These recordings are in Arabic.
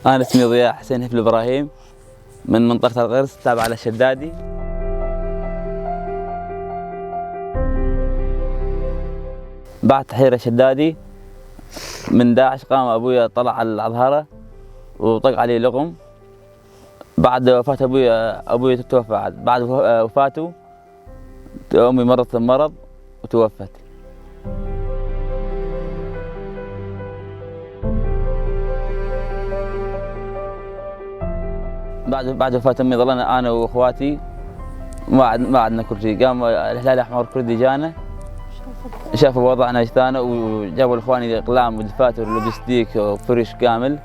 أنا اسمي ضياء حسين هفل إبراهيم من منطقة الغرس تابعة للشدادي. بعد تحرير الشدادي من داعش قام أبوي طلع على الظهرة وطق عليه لغم. بعد وفاة أبوي توفى. بعد وفاته أمي مرضت المرض وتوفت. بعد وفاة أمي ظلنا أنا وأخواتي ما عندنا كل شيء. قام الهلال الأحمر الكردي جانا، شافوا وضعنا اجتانا وجابوا لإخواني أقلام ودفاتر ولوجستيك وفرش كامل،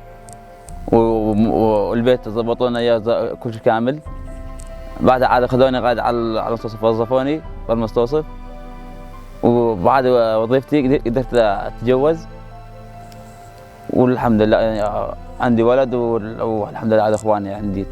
والبيت ضبطوا لنا إياه كل شيء كامل. بعد عاد أخذوني قاعد على المستوصف، وظفوني بالمستوصف، وبعد وظيفتي قدرت أتجوز والحمد لله عندي ولد، والحمد لله على إخواني عندي.